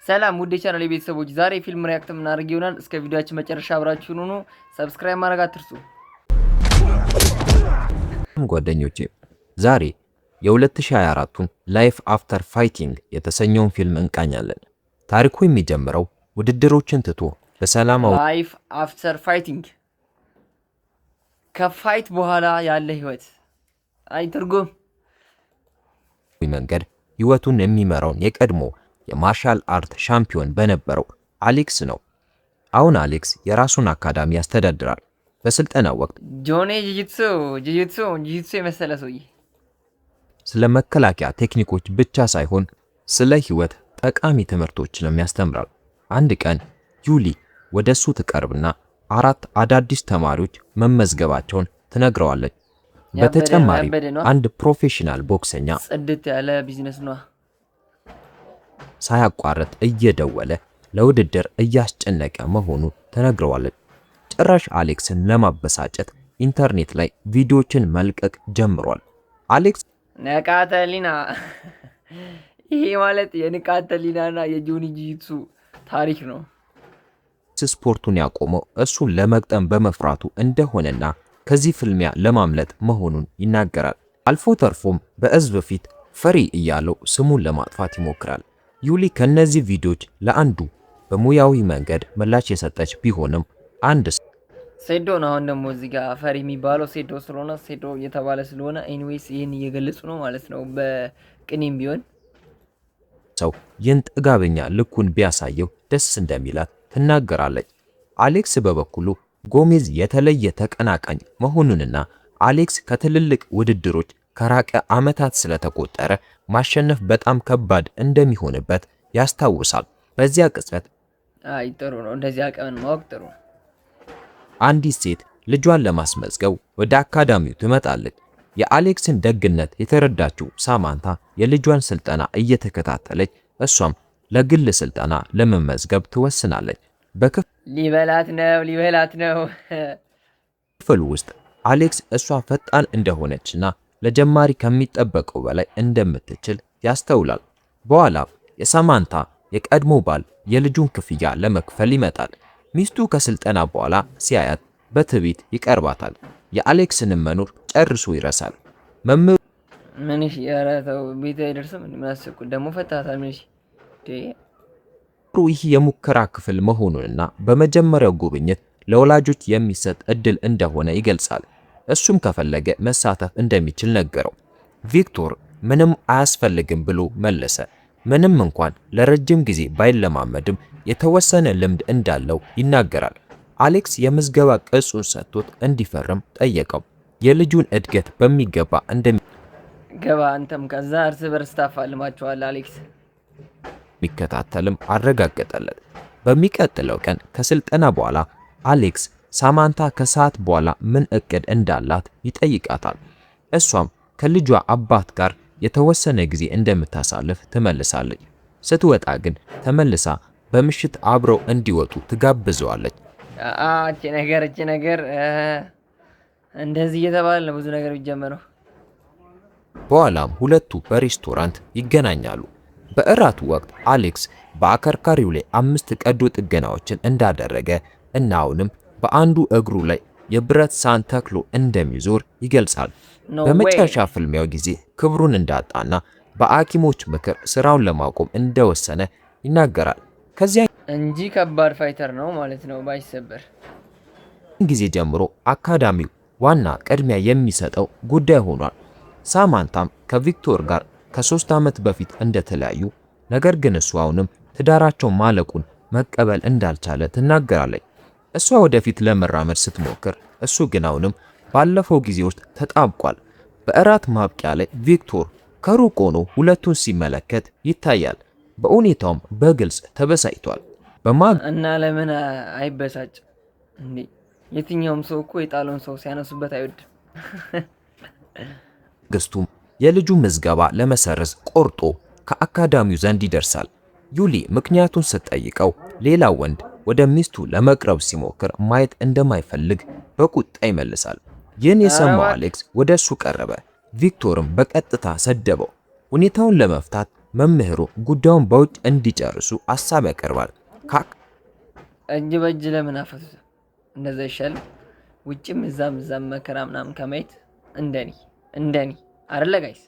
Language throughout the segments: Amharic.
ሰላም ውድ የቻናሌ ቤተሰቦች፣ ዛሬ ፊልም ሪያክት የምናደርግ ይሆናል። እስከ ቪዲዮአችን መጨረሻ አብራችሁን ሁኑ። ሰብስክራይብ ማድረግ አትርሱ። ጓደኞቼ ዛሬ የ2024ቱን ላይፍ አፍተር ፋይቲንግ የተሰኘውን ፊልም እንቃኛለን። ታሪኩ የሚጀምረው ውድድሮችን ትቶ በሰላማዊ ላይፍ አፍተር ፋይቲንግ ከፋይት በኋላ ያለ ህይወት ትርጉም መንገድ ህይወቱን የሚመራውን የቀድሞ የማርሻል አርት ሻምፒዮን በነበረው አሌክስ ነው። አሁን አሌክስ የራሱን አካዳሚ ያስተዳድራል። በስልጠናው ወቅት ጆኔ ጂጂትሱ የመሰለ ሰውዬ ስለ መከላከያ ቴክኒኮች ብቻ ሳይሆን ስለ ህይወት ጠቃሚ ትምህርቶችንም ያስተምራል። አንድ ቀን ዩሊ ወደሱ ትቀርብና 4 አዳዲስ ተማሪዎች መመዝገባቸውን ትነግረዋለች። በተጨማሪ አንድ ፕሮፌሽናል ቦክሰኛ ጽድት ያለ ቢዝነስ ነው ሳያቋርጥ እየደወለ ለውድድር እያስጨነቀ መሆኑን ትነግረዋለች። ጭራሽ አሌክስን ለማበሳጨት ኢንተርኔት ላይ ቪዲዮዎችን መልቀቅ ጀምሯል። አሌክስ ነቃተሊና ይሄ ማለት የንቃተሊናና የጆኒ ጂጂትሱ ታሪክ ነው። ስፖርቱን ያቆመው እሱን ለመግጠም በመፍራቱ እንደሆነና ከዚህ ፍልሚያ ለማምለጥ መሆኑን ይናገራል። አልፎ ተርፎም በሕዝብ ፊት ፈሪ እያለው ስሙን ለማጥፋት ይሞክራል። ዩሊ ከነዚህ ቪዲዮዎች ለአንዱ በሙያዊ መንገድ ምላሽ የሰጠች ቢሆንም አንድ ሴዶ ነው። አሁን ደግሞ እዚህ ጋር ፈሪ የሚባለው ሴዶ ስለሆነ ሴዶ እየተባለ ስለሆነ ኤኒዌይስ ይህን እየገለጹ ነው ማለት ነው። በቅኔም ቢሆን ሰው ይህን ጥጋበኛ ልኩን ቢያሳየው ደስ እንደሚላት ትናገራለች። አሌክስ በበኩሉ ጎሜዝ የተለየ ተቀናቃኝ መሆኑንና አሌክስ ከትልልቅ ውድድሮች ከራቀ ዓመታት ስለተቆጠረ ማሸነፍ በጣም ከባድ እንደሚሆንበት ያስታውሳል። በዚያ ቅጽበት ጥሩ ነው፣ እንደዚህ አቀምን ማወቅ ጥሩ። አንዲት ሴት ልጇን ለማስመዝገብ ወደ አካዳሚው ትመጣለች። የአሌክስን ደግነት የተረዳችው ሳማንታ የልጇን ስልጠና እየተከታተለች እሷም ለግል ስልጠና ለመመዝገብ ትወስናለች። ሊበላት ነው። ክፍል ውስጥ አሌክስ እሷ ፈጣን እንደሆነችና ለጀማሪ ከሚጠበቀው በላይ እንደምትችል ያስተውላል። በኋላ የሳማንታ የቀድሞ ባል የልጁን ክፍያ ለመክፈል ይመጣል። ሚስቱ ከስልጠና በኋላ ሲያያት በትዕቢት ይቀርባታል። የአሌክስንም መኖር ጨርሶ ይረሳል። መምህሩ ምን ያራተው ቤት አይደርስም እንደማስቁ ደሞ ፈታታል። ይህ የሙከራ ክፍል መሆኑንና በመጀመሪያው ጉብኝት ለወላጆች የሚሰጥ እድል እንደሆነ ይገልጻል። እሱም ከፈለገ መሳተፍ እንደሚችል ነገረው። ቪክቶር ምንም አያስፈልግም ብሎ መለሰ። ምንም እንኳን ለረጅም ጊዜ ባይለማመድም የተወሰነ ልምድ እንዳለው ይናገራል። አሌክስ የምዝገባ ቅጹን ሰጥቶት እንዲፈርም ጠየቀው። የልጁን እድገት በሚገባ ገባ አንተም ከዛ እርስ በርስ ታፋልማቸዋል አሌክስ የሚከታተልም አረጋገጠለት። በሚቀጥለው ቀን ከስልጠና በኋላ አሌክስ ሳማንታ ከሰዓት በኋላ ምን እቅድ እንዳላት ይጠይቃታል። እሷም ከልጇ አባት ጋር የተወሰነ ጊዜ እንደምታሳልፍ ትመልሳለች። ስትወጣ ግን ተመልሳ በምሽት አብረው እንዲወጡ ትጋብዘዋለች። እቺ ነገር እንደዚህ እየተባለ ነው ብዙ ነገር የሚጀመረው። በኋላም ሁለቱ በሬስቶራንት ይገናኛሉ። በእራቱ ወቅት አሌክስ በአከርካሪው ላይ 5 ቀዶ ጥገናዎችን እንዳደረገ እና አሁንም በአንዱ እግሩ ላይ የብረት ሳህን ተክሎ እንደሚዞር ይገልጻል። በመጨረሻ ፍልሚያው ጊዜ ክብሩን እንዳጣና በሐኪሞች ምክር ስራውን ለማቆም እንደወሰነ ይናገራል። ከዚያ እንጂ ከባድ ፋይተር ነው ማለት ነው ባይሰበር ጊዜ ጀምሮ አካዳሚው ዋና ቅድሚያ የሚሰጠው ጉዳይ ሆኗል። ሳማንታም ከቪክቶር ጋር ከ3 ዓመት በፊት እንደተለያዩ ነገር ግን እሱ አሁንም ትዳራቸው ማለቁን መቀበል እንዳልቻለ ትናገራለች። እሷ ወደፊት ለመራመድ ስትሞክር እሱ ግን አሁንም ባለፈው ጊዜ ውስጥ ተጣብቋል። በእራት ማብቂያ ላይ ቪክቶር ከሩቅ ሆኖ ሁለቱን ሲመለከት ይታያል። በሁኔታውም በግልጽ ተበሳጭቷል። እና ለምን አይበሳጭ እንዴ? የትኛውም ሰው እኮ የጣለውን ሰው ሲያነሱበት አይወድም። ግስቱም የልጁ ምዝገባ ለመሰረዝ ቆርጦ ከአካዳሚው ዘንድ ይደርሳል። ዩሊ ምክንያቱን ስትጠይቀው ሌላ ወንድ ወደ ሚስቱ ለመቅረብ ሲሞክር ማየት እንደማይፈልግ በቁጣ ይመልሳል። ይህን የሰማው አሌክስ ወደ እሱ ቀረበ። ቪክቶርም በቀጥታ ሰደበው። ሁኔታውን ለመፍታት መምህሩ ጉዳዩን በውጭ እንዲጨርሱ ሐሳብ ያቀርባል። እጅ በእጅ ለምን አፈቱት? እንደዛ ይሻል። ውጭም እዛም መከራ ምናምን ከማየት እንደኔ አይደለ ጋይስ።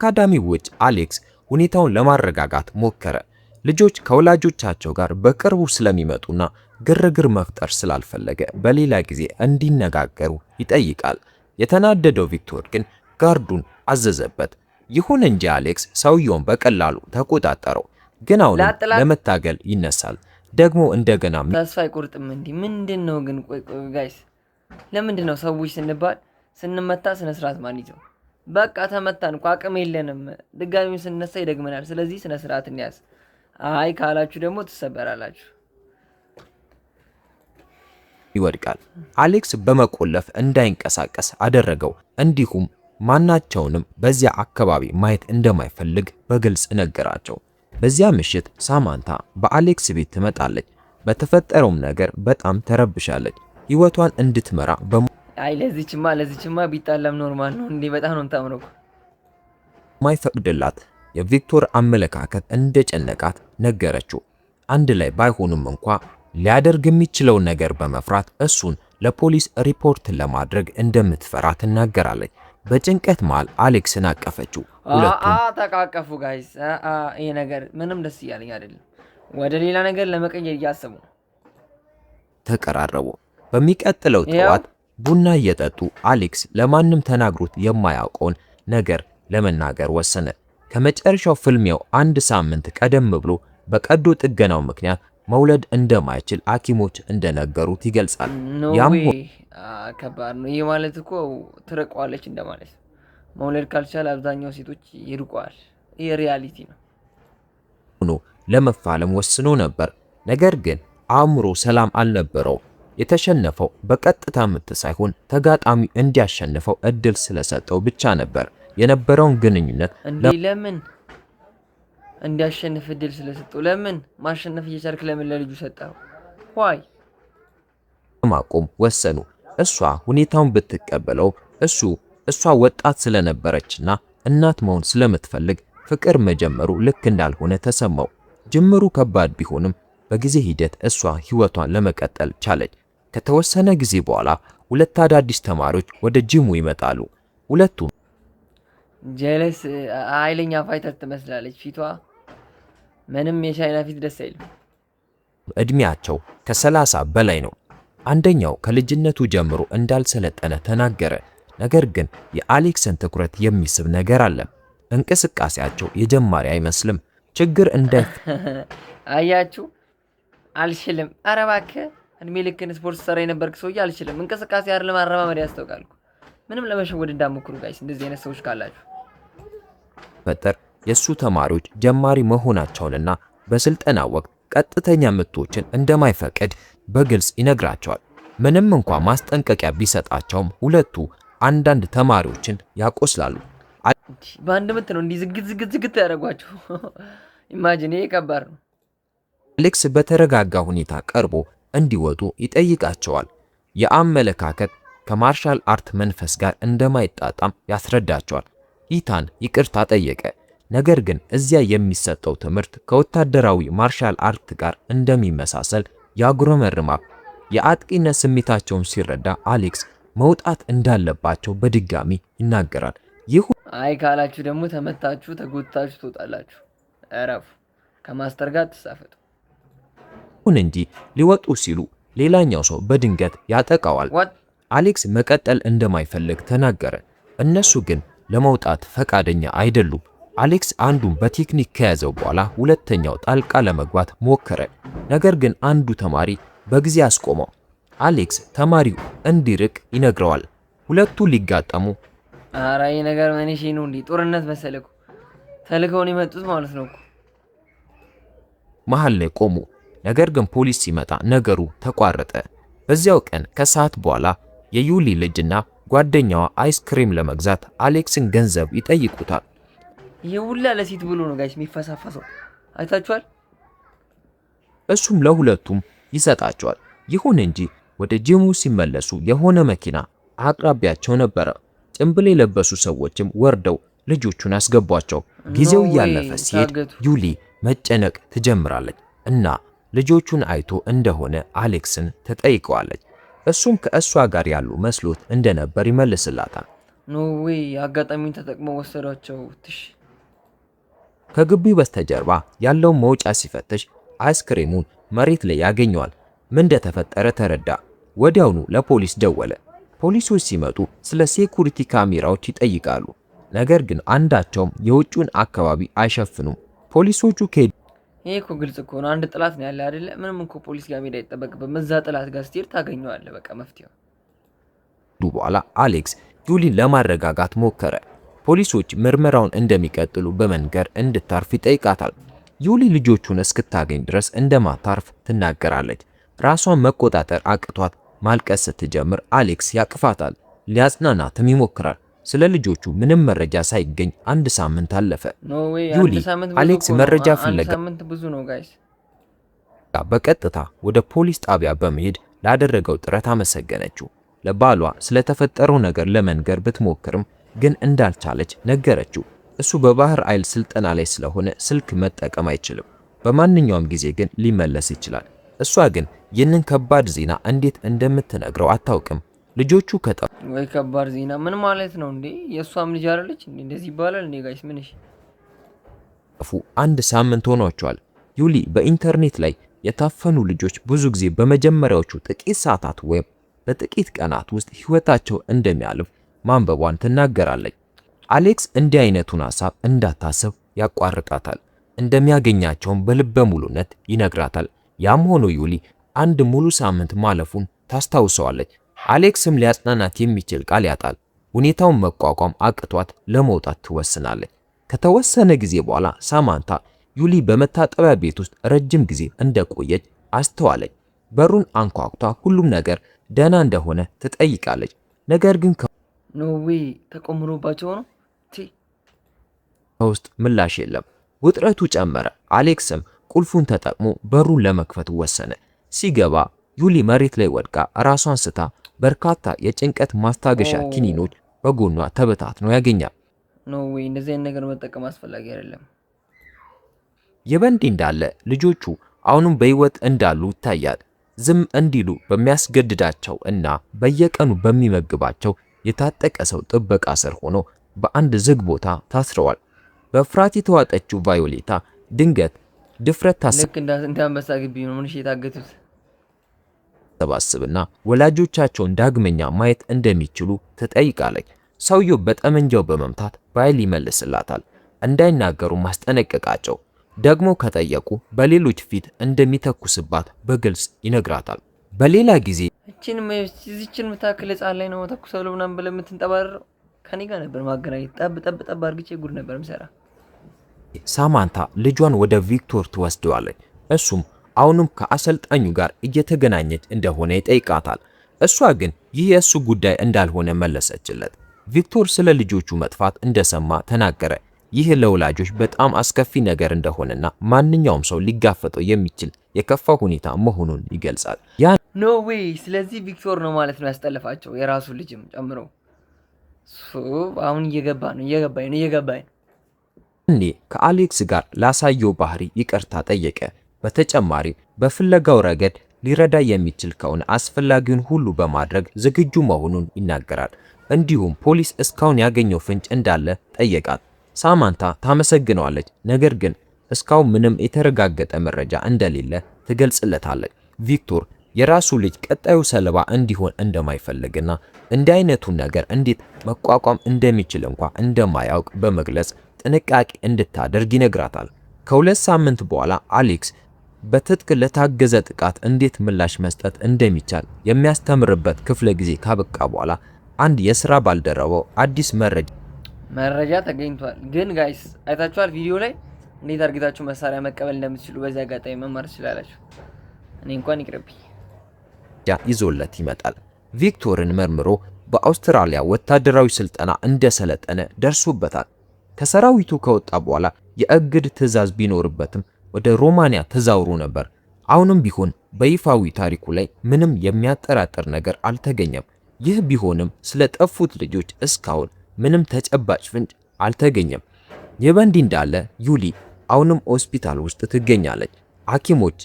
ከአካዳሚ ውጭ አሌክስ ሁኔታውን ለማረጋጋት ሞከረ። ልጆች ከወላጆቻቸው ጋር በቅርቡ ስለሚመጡና ግርግር መፍጠር ስላልፈለገ በሌላ ጊዜ እንዲነጋገሩ ይጠይቃል። የተናደደው ቪክቶር ግን ጋርዱን አዘዘበት። ይሁን እንጂ አሌክስ ሰውየውን በቀላሉ ተቆጣጠረው። ግን አሁንም ለመታገል ይነሳል። ደግሞ እንደገና ተስፋ አይቆርጥም። እንዲህ ምንድነው ግን? ቆይ ጋይስ፣ ለምንድነው ሰዎች ስንባል ስንመታ ስነ ስርዓት ማን ይዘው? በቃ ተመታን እኮ አቅም የለንም። ድጋሚው ስንነሳ ይደግመናል። ስለዚህ ስነ ስርዓት እንያዝ። አይ ካላችሁ ደግሞ ትሰበራላችሁ። ይወድቃል። አሌክስ በመቆለፍ እንዳይንቀሳቀስ አደረገው። እንዲሁም ማናቸውንም በዚያ አካባቢ ማየት እንደማይፈልግ በግልጽ ነገራቸው። በዚያ ምሽት ሳማንታ በአሌክስ ቤት ትመጣለች። በተፈጠረውም ነገር በጣም ተረብሻለች። ህይወቷን እንድትመራ አይ ለዚችማ ቢጣላም ኖርማል ነው እንዴ? በጣም ነው የምታምረው። ማይፈቅድላት የቪክቶር አመለካከት እንደጨነቃት ነገረችው። አንድ ላይ ባይሆኑም እንኳ ሊያደርግ የሚችለውን ነገር በመፍራት እሱን ለፖሊስ ሪፖርት ለማድረግ እንደምትፈራ ትናገራለች። በጭንቀት መሃል አሌክስን አቀፈችው። ሁለቱም ተቃቀፉ። ጋይስ ይሄ ነገር ምንም ደስ እያለኝ አይደለም። ወደ ሌላ ነገር ለመቀየር እያሰቡ ተቀራረቡ። በሚቀጥለው ጠዋት ቡና እየጠጡ አሌክስ ለማንም ተናግሮት የማያውቀውን ነገር ለመናገር ወሰነ። ከመጨረሻው ፍልሚያው አንድ ሳምንት ቀደም ብሎ በቀዶ ጥገናው ምክንያት መውለድ እንደማይችል ሐኪሞች እንደነገሩት ይገልጻል። ያም ከባድ ነው። ይህ ማለት እኮ ትርቀዋለች እንደማለት ነው። መውለድ ካልቻለ አብዛኛው ሴቶች ይርቀዋል። ይህ ሪያሊቲ ነው ሆኖ ለመፋለም ወስኖ ነበር። ነገር ግን አእምሮ ሰላም አልነበረው። የተሸነፈው በቀጥታ ምት ሳይሆን ተጋጣሚ እንዲያሸንፈው እድል ስለሰጠው ብቻ ነበር። የነበረውን ግንኙነት ለምን እንዲያሸንፍ እድል ስለሰጠው፣ ለምን ማሸነፍ እየቻልክ ለምን ለልጁ ሰጠው? ዋይ ማቆም ወሰኑ። እሷ ሁኔታውን ብትቀበለው እሷ ወጣት ስለነበረችና እናት መሆን ስለምትፈልግ ፍቅር መጀመሩ ልክ እንዳልሆነ ተሰማው። ጅምሩ ከባድ ቢሆንም በጊዜ ሂደት እሷ ህይወቷን ለመቀጠል ቻለች። ከተወሰነ ጊዜ በኋላ ሁለት አዳዲስ ተማሪዎች ወደ ጂሙ ይመጣሉ። ሁለቱም ጀለስ ኃይለኛ ፋይተር ትመስላለች። ፊቷ ምንም የቻይና ፊት ደስ አይልም። እድሜያቸው ከ30 በላይ ነው። አንደኛው ከልጅነቱ ጀምሮ እንዳልሰለጠነ ተናገረ። ነገር ግን የአሌክስን ትኩረት የሚስብ ነገር አለ። እንቅስቃሴያቸው የጀማሪ አይመስልም። ችግር አያችሁ፣ አልችልም። ኧረ እባክህ እድሜ ልክን ስፖርት ሰራ የነበርክ ሰውዬ አልችልም። እንቅስቃሴ አይደለም አረማመድ ያስታውቃል። ምንም ለመሸወድ እንዳትሞክሩ ጋይስ፣ እንደዚህ አይነት ሰዎች ካላችሁ። ፈጠር የሱ ተማሪዎች ጀማሪ መሆናቸውንና በስልጠና ወቅት ቀጥተኛ ምቶችን እንደማይፈቅድ በግልጽ ይነግራቸዋል። ምንም እንኳን ማስጠንቀቂያ ቢሰጣቸውም ሁለቱ አንዳንድ ተማሪዎችን ያቆስላሉ። በአንድ ምት ነው እንዲህ ዝግት ያደርጓቸው። ኢማጂን፣ ይሄ ከባድ ነው። አሌክስ በተረጋጋ ሁኔታ ቀርቦ እንዲወጡ ይጠይቃቸዋል። የአመለካከት ከማርሻል አርት መንፈስ ጋር እንደማይጣጣም ያስረዳቸዋል። ኢታን ይቅርታ ጠየቀ። ነገር ግን እዚያ የሚሰጠው ትምህርት ከወታደራዊ ማርሻል አርት ጋር እንደሚመሳሰል ያጉረመርማል። የአጥቂነት ስሜታቸውን ሲረዳ አሌክስ መውጣት እንዳለባቸው በድጋሚ ይናገራል። አይ ካላችሁ ደግሞ ተመታችሁ ተጎታችሁ ትወጣላችሁ። እረፉ፣ ከማስተር ጋር ተሳፈጡ። ይሁን እንጂ ሊወጡ ሲሉ ሌላኛው ሰው በድንገት ያጠቃዋል። አሌክስ መቀጠል እንደማይፈልግ ተናገረ። እነሱ ግን ለመውጣት ፈቃደኛ አይደሉም። አሌክስ አንዱን በቴክኒክ ከያዘው በኋላ ሁለተኛው ጣልቃ ለመግባት ሞከረ። ነገር ግን አንዱ ተማሪ በጊዜ አስቆመው። አሌክስ ተማሪው እንዲርቅ ይነግረዋል። ሁለቱ ሊጋጠሙ ኧረ ይሄ ነገር ምን ነው እንዴ? ጦርነት መሰለኩ። ተልከውን የመጡት ማለት ነው እኮ። መሃል ላይ ቆሙ። ነገር ግን ፖሊስ ሲመጣ ነገሩ ተቋረጠ። በዚያው ቀን ከሰዓት በኋላ የዩሊ ልጅና ጓደኛዋ አይስክሪም ለመግዛት አሌክስን ገንዘብ ይጠይቁታል። ይሄ ሁላ ለሴት ብሎ ነው ጋይስ የሚፈሳፈሰው፣ አይታችኋል? እሱም ለሁለቱም ይሰጣቸዋል። ይሁን እንጂ ወደ ጂሙ ሲመለሱ የሆነ መኪና አቅራቢያቸው ነበረ። ጭንብል የለበሱ ሰዎችም ወርደው ልጆቹን አስገቧቸው። ጊዜው እያለፈ ሲሄድ ዩሊ መጨነቅ ትጀምራለች እና ልጆቹን አይቶ እንደሆነ አሌክስን ትጠይቀዋለች። እሱም ከእሷ ጋር ያሉ መስሎት እንደነበር ይመልስላታል። ኖ ዌይ አጋጣሚውን ተጠቅመው ወሰዷቸው። ትሽ ከግቢው በስተጀርባ ያለው መውጫ ሲፈትሽ አይስክሬሙን መሬት ላይ ያገኘዋል። ምን እንደተፈጠረ ተረዳ። ወዲያውኑ ለፖሊስ ደወለ። ፖሊሶች ሲመጡ ስለ ሴኩሪቲ ካሜራዎች ይጠይቃሉ። ነገር ግን አንዳቸውም የውጭውን አካባቢ አይሸፍኑም። ፖሊሶቹ ይሄ እኮ ግልጽ እኮ ነው። አንድ ጥላት ነው ያለ አይደለ? ምንም እኮ ፖሊስ ጋር መሄድ አይጠበቅብህም። እዛ ጥላት ጋር ስትሄድ ታገኘዋለህ። በቃ መፍትሄው። በኋላ አሌክስ ዩሊን ለማረጋጋት ሞከረ። ፖሊሶች ምርመራውን እንደሚቀጥሉ በመንገር እንድታርፍ ይጠይቃታል። ዩሊ ልጆቹን እስክታገኝ ድረስ እንደማታርፍ ትናገራለች። ራሷን መቆጣጠር አቅቷት ማልቀስ ስትጀምር አሌክስ ያቅፋታል። ሊያጽናናትም ይሞክራል። ስለ ልጆቹ ምንም መረጃ ሳይገኝ አንድ ሳምንት አለፈ። ዩሊ አሌክስ መረጃ ፍለጋ በቀጥታ ወደ ፖሊስ ጣቢያ በመሄድ ላደረገው ጥረት አመሰገነችው። ለባሏ ስለተፈጠረው ነገር ለመንገር ብትሞክርም ግን እንዳልቻለች ነገረችው። እሱ በባህር ኃይል ስልጠና ላይ ስለሆነ ስልክ መጠቀም አይችልም። በማንኛውም ጊዜ ግን ሊመለስ ይችላል። እሷ ግን ይህንን ከባድ ዜና እንዴት እንደምትነግረው አታውቅም። ልጆቹ ወይ ከባድ ዜና ምን ማለት ነው እንዴ? የእሷም ልጅ አይደለች እንዴ? እንደዚህ ይባላል እንዴ ጋይስ? ምን አንድ ሳምንት ሆኗቸዋል። ዩሊ በኢንተርኔት ላይ የታፈኑ ልጆች ብዙ ጊዜ በመጀመሪያዎቹ ጥቂት ሰዓታት ወይም በጥቂት ቀናት ውስጥ ህይወታቸው እንደሚያልፍ ማንበቧን ትናገራለች። አሌክስ እንዲህ አይነቱን ሐሳብ እንዳታስብ ያቋርጣታል። እንደሚያገኛቸውን በልበ ሙሉነት ይነግራታል። ያም ሆኖ ዩሊ አንድ ሙሉ ሳምንት ማለፉን ታስታውሰዋለች። አሌክስም ሊያጽናናት የሚችል ቃል ያጣል። ሁኔታውን መቋቋም አቅቷት ለመውጣት ትወስናለች። ከተወሰነ ጊዜ በኋላ ሳማንታ ዩሊ በመታጠቢያ ቤት ውስጥ ረጅም ጊዜ እንደቆየች አስተዋለች። በሩን አንኳኩታ ሁሉም ነገር ደህና እንደሆነ ትጠይቃለች። ነገር ግን ኖዌ ተቆምሮባቸው ነው ከውስጥ ምላሽ የለም። ውጥረቱ ጨመረ። አሌክስም ቁልፉን ተጠቅሞ በሩን ለመክፈት ወሰነ። ሲገባ ዩሊ መሬት ላይ ወድቃ ራሷን ስታ በርካታ የጭንቀት ማስታገሻ ኪኒኖች በጎኗ ተበታትነው ያገኛል። ኖዌ እንደዚህ አይነት ነገር መጠቀም አስፈላጊ አይደለም። የበንዲ እንዳለ ልጆቹ አሁንም በህይወት እንዳሉ ይታያል። ዝም እንዲሉ በሚያስገድዳቸው እና በየቀኑ በሚመግባቸው የታጠቀ ሰው ጥበቃ ስር ሆኖ በአንድ ዝግ ቦታ ታስረዋል። በፍርሃት የተዋጠችው ቫዮሌታ ድንገት ድፍረት እንዳንበሳ ግቢ ነው ምን የታገቱት ተባስብና ወላጆቻቸውን ዳግመኛ ማየት እንደሚችሉ ትጠይቃለች። ሰውየው በጠመንጃው በመምታት በኃይል ይመልስላታል። እንዳይናገሩ ማስጠነቀቃቸው። ደግሞ ከጠየቁ በሌሎች ፊት እንደሚተኩስባት በግልጽ ይነግራታል። በሌላ ጊዜ እዚችን ምታክል ህጻን ላይ ነው ተኩሰው ምናምን ብለህ የምትንጠባረረው ከኔ ጋር ነበር ማገናኘት ጠብ አርግቼ ጉድ ነበር ምሰራ። ሳማንታ ልጇን ወደ ቪክቶር ትወስደዋለች። እሱም አሁንም ከአሰልጣኙ ጋር እየተገናኘች እንደሆነ ይጠይቃታል። እሷ ግን ይህ የእሱ ጉዳይ እንዳልሆነ መለሰችለት። ቪክቶር ስለ ልጆቹ መጥፋት እንደሰማ ተናገረ። ይህ ለወላጆች በጣም አስከፊ ነገር እንደሆነና ማንኛውም ሰው ሊጋፈጠው የሚችል የከፋ ሁኔታ መሆኑን ይገልጻል። ኖ ዌይ ስለዚህ ቪክቶር ነው ማለት ነው ያስጠለፋቸው የራሱ ልጅም ጨምሮ። አሁን እየገባኝ ነው። እኔ ከአሌክስ ጋር ላሳየው ባህሪ ይቅርታ ጠየቀ። በተጨማሪ በፍለጋው ረገድ ሊረዳ የሚችል ከሆነ አስፈላጊውን ሁሉ በማድረግ ዝግጁ መሆኑን ይናገራል። እንዲሁም ፖሊስ እስካሁን ያገኘው ፍንጭ እንዳለ ጠየቃት። ሳማንታ ታመሰግነዋለች። ነገር ግን እስካሁን ምንም የተረጋገጠ መረጃ እንደሌለ ትገልጽለታለች። ቪክቶር የራሱ ልጅ ቀጣዩ ሰለባ እንዲሆን እንደማይፈልግና እንዲህ አይነቱን ነገር እንዴት መቋቋም እንደሚችል እንኳን እንደማያውቅ በመግለጽ ጥንቃቄ እንድታደርግ ይነግራታል። ከሁለት ሳምንት በኋላ አሌክስ በትጥቅ ለታገዘ ጥቃት እንዴት ምላሽ መስጠት እንደሚቻል የሚያስተምርበት ክፍለ ጊዜ ካበቃ በኋላ አንድ የሥራ ባልደረባው አዲስ መረጃ ተገኝቷል። ግን ጋይስ አይታችኋል ቪዲዮ ላይ እንዴት አድርጋችሁ መሳሪያ መቀበል እንደምትችሉ በዚህ አጋጣሚ መማር ትችላላችሁ። እኔ እንኳን ይቅርብኝ። ይዞለት ይመጣል። ቪክቶርን መርምሮ በአውስትራሊያ ወታደራዊ ስልጠና እንደሰለጠነ ደርሶበታል። ከሰራዊቱ ከወጣ በኋላ የእግድ ትዕዛዝ ቢኖርበትም ወደ ሮማንያ ተዛውሮ ነበር። አሁንም ቢሆን በይፋዊ ታሪኩ ላይ ምንም የሚያጠራጥር ነገር አልተገኘም። ይህ ቢሆንም ስለ ጠፉት ልጆች እስካሁን ምንም ተጨባጭ ፍንጭ አልተገኘም። ይህ በእንዲህ እንዳለ ዩሊ አሁንም ሆስፒታል ውስጥ ትገኛለች። ሐኪሞች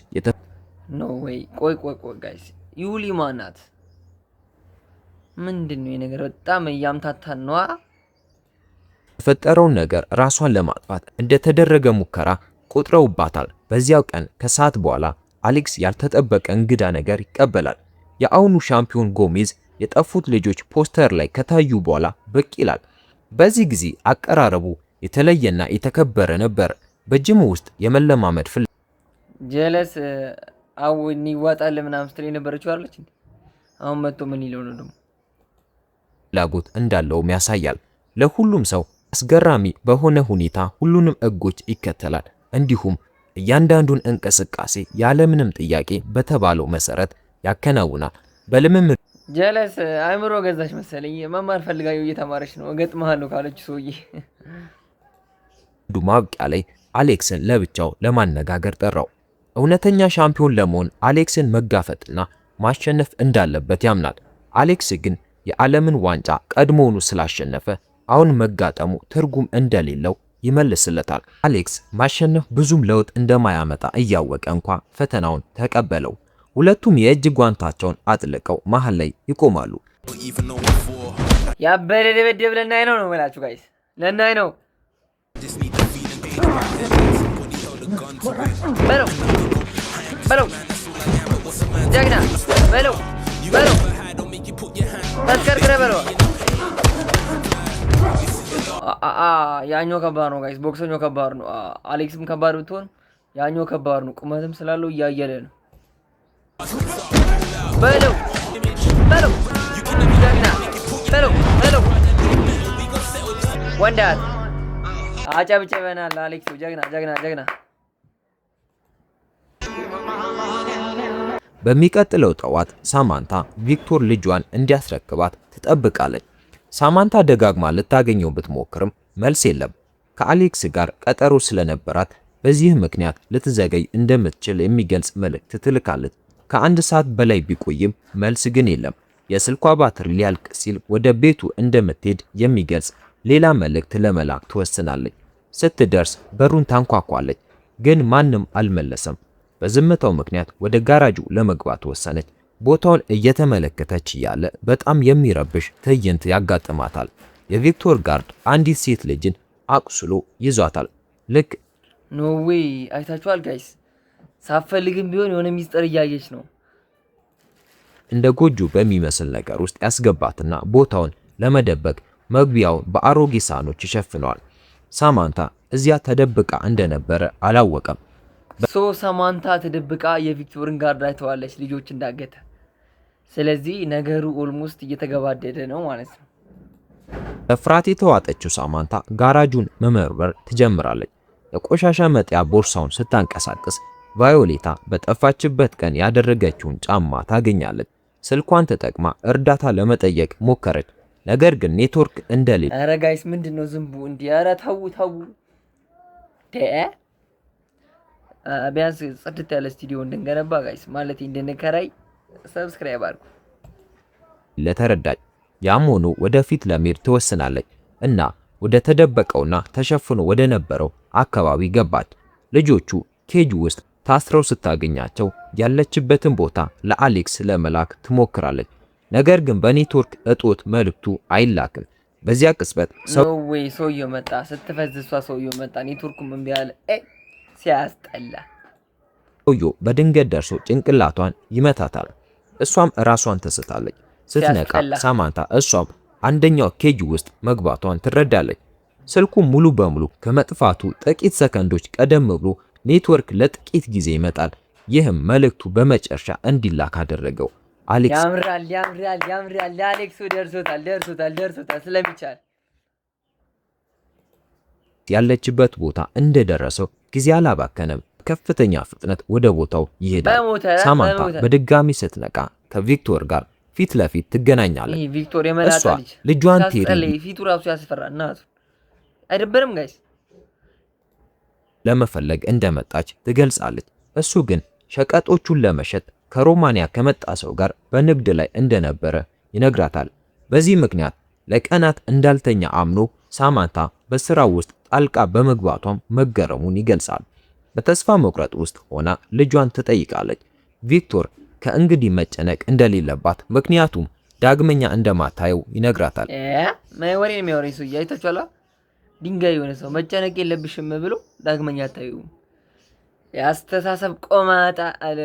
ኖ ወይ ቆይ ጋይስ ዩሊ ማናት? ምንድነው የነገር በጣም እያምታታን ነው። የተፈጠረውን ነገር ራሷን ለማጥፋት እንደተደረገ ሙከራ ቆጥረውባታል። በዚያው ቀን ከሰዓት በኋላ አሌክስ ያልተጠበቀ እንግዳ ነገር ይቀበላል። የአሁኑ ሻምፒዮን ጎሜዝ የጠፉት ልጆች ፖስተር ላይ ከታዩ በኋላ ብቅ ይላል። በዚህ ጊዜ አቀራረቡ የተለየና የተከበረ ነበር። በጅሙ ውስጥ የመለማመድ ጀለስ አውን ይዋጣል ምናምን ስትል የነበረችው አለች። አሁን መጥቶ ምን ይለው ነው ደግሞ ፍላጎት እንዳለውም ያሳያል። ለሁሉም ሰው አስገራሚ በሆነ ሁኔታ ሁሉንም ሕጎች ይከተላል። እንዲሁም እያንዳንዱን እንቅስቃሴ ያለምንም ጥያቄ በተባለው መሰረት ያከናውናል። በልምምድ ጀለስ አእምሮ ገዛች መሰለኝ። መማር ፈልጋዩ እየተማረች ነው። እገጥምሃለሁ ካለች ሰውዬ ማብቂያ ላይ አሌክስን ለብቻው ለማነጋገር ጠራው። እውነተኛ ሻምፒዮን ለመሆን አሌክስን መጋፈጥና ማሸነፍ እንዳለበት ያምናል። አሌክስ ግን የዓለምን ዋንጫ ቀድሞውኑ ስላሸነፈ አሁን መጋጠሙ ትርጉም እንደሌለው ይመልስለታል። አሌክስ ማሸነፍ ብዙም ለውጥ እንደማያመጣ እያወቀ እንኳ ፈተናውን ተቀበለው። ሁለቱም የእጅ ጓንታቸውን አጥልቀው መሃል ላይ ይቆማሉ። ያበደ ደበደብ ለናይ ነው ማለት ጋይስ ለናይ ነው በለው በለው ጀግና በለው በለው ተከርከረ በለው ያኛው ከባድ ነው ጋይስ። ቦክሰኛው ከባድ ነው። አሌክስም ከባድ ብትሆን ያኛው ከባድ ነው። ቁመትም ስላለው እያየለ ነው። በለው በለው ጀግና በለው በለው ወንዳት አጨብጭበናል። አሌክስ ጀግና ጀግና ጀግና። በሚቀጥለው ጠዋት ሳማንታ ቪክቶር ልጇን እንዲያስረክባት ትጠብቃለች። ሳማንታ ደጋግማ ልታገኘው ብትሞክርም መልስ የለም። ከአሌክስ ጋር ቀጠሮ ስለነበራት በዚህ ምክንያት ልትዘገይ እንደምትችል የሚገልጽ መልእክት ትልካለች። ከአንድ ሰዓት በላይ ቢቆይም መልስ ግን የለም። የስልኳ ባትሪ ሊያልቅ ሲል ወደ ቤቱ እንደምትሄድ የሚገልጽ ሌላ መልእክት ለመላክ ትወስናለች። ስትደርስ በሩን ታንኳኳለች፣ ግን ማንም አልመለሰም። በዝምታው ምክንያት ወደ ጋራጁ ለመግባት ወሰነች። ቦታውን እየተመለከተች እያለ በጣም የሚረብሽ ትዕይንት ያጋጥማታል። የቪክቶር ጋርድ አንዲት ሴት ልጅን አቁስሎ ይዟታል። ልክ ኖዌይ አይታችኋል ጋይስ? ሳፈልግም ቢሆን የሆነ ሚስጥር እያየች ነው። እንደ ጎጆ በሚመስል ነገር ውስጥ ያስገባትና ቦታውን ለመደበቅ መግቢያውን በአሮጌ ሳህኖች ይሸፍነዋል። ሳማንታ እዚያ ተደብቃ እንደነበረ አላወቀም። ሳማንታ ተደብቃ የቪክቶርን ጋርድ አይተዋለች ልጆች እንዳገተ። ስለዚህ ነገሩ ኦልሞስት እየተገባደደ ነው ማለት ነው። በፍርሃት የተዋጠችው ሳማንታ ጋራጁን መመርመር ትጀምራለች። የቆሻሻ መጣያ ቦርሳውን ስታንቀሳቅስ ቫዮሌታ በጠፋችበት ቀን ያደረገችውን ጫማ ታገኛለች። ስልኳን ተጠቅማ እርዳታ ለመጠየቅ ሞከረች፣ ነገር ግን ኔትወርክ እንደሌለ። ኧረ ጋይስ ምንድነው ዝንቡ እንዴ? ኧረ ተው ቢያንስ ጽድት ያለ ስቱዲዮ እንድንገነባ ጋይስ ማለት እንድንከራይ ሰብስክራይብ አድርጉ። ለተረዳች ያም ሆኖ ወደፊት ለመሄድ ትወስናለች እና ወደ ተደበቀውና ተሸፍኖ ወደ ነበረው አካባቢ ገባች። ልጆቹ ኬጅ ውስጥ ታስረው ስታገኛቸው ያለችበትን ቦታ ለአሌክስ ለመላክ ትሞክራለች። ነገር ግን በኔትወርክ እጦት መልእክቱ አይላክም። በዚያ ቅጽበት ሰውየው መጣ። ስትፈዝሷ ሰውየው መጣ። ኔትወርኩም እምቢ አለ። ሲያስጠላ። ሰውየው በድንገት ደርሶ ጭንቅላቷን ይመታታል። እሷም ራሷን ትስታለች። ስትነቃ ሳማንታ እሷም አንደኛው ኬጅ ውስጥ መግባቷን ትረዳለች። ስልኩ ሙሉ በሙሉ ከመጥፋቱ ጥቂት ሰከንዶች ቀደም ብሎ ኔትወርክ ለጥቂት ጊዜ ይመጣል። ይህም መልእክቱ በመጨረሻ እንዲላክ አደረገው። አሌክስ ያምራል። ለአሌክሱ ደርሶታል ስለሚቻል ያለችበት ቦታ እንደደረሰው ጊዜ አላባከነም። ከፍተኛ ፍጥነት ወደ ቦታው ይሄዳል። ሳማንታ በድጋሚ ስትነቃ ከቪክቶር ጋር ፊት ለፊት ትገናኛለች። ቪክቶር የመላጣ ልጅ ልጇን ቴሪ ፊቱ ራሱ ያስፈራል። እናቱ አይደበርም ጋይስ ለመፈለግ እንደመጣች ትገልጻለች። እሱ ግን ሸቀጦቹን ለመሸጥ ከሮማንያ ከመጣ ሰው ጋር በንግድ ላይ እንደነበረ ይነግራታል። በዚህ ምክንያት ለቀናት እንዳልተኛ አምኖ ሳማንታ በስራው ውስጥ ጣልቃ በመግባቷም መገረሙን ይገልጻል። በተስፋ መቁረጥ ውስጥ ሆና ልጇን ትጠይቃለች። ቪክቶር ከእንግዲህ መጨነቅ እንደሌለባት ምክንያቱም ዳግመኛ እንደማታየው ይነግራታል። ወሬ ነው የሚያወራኝ ሰውዬ አይታችኋላ? ድንጋይ የሆነ ሰው መጨነቅ የለብሽም ብሎ ዳግመኛ አታዩም። የአስተሳሰብ ቆማጣ አለ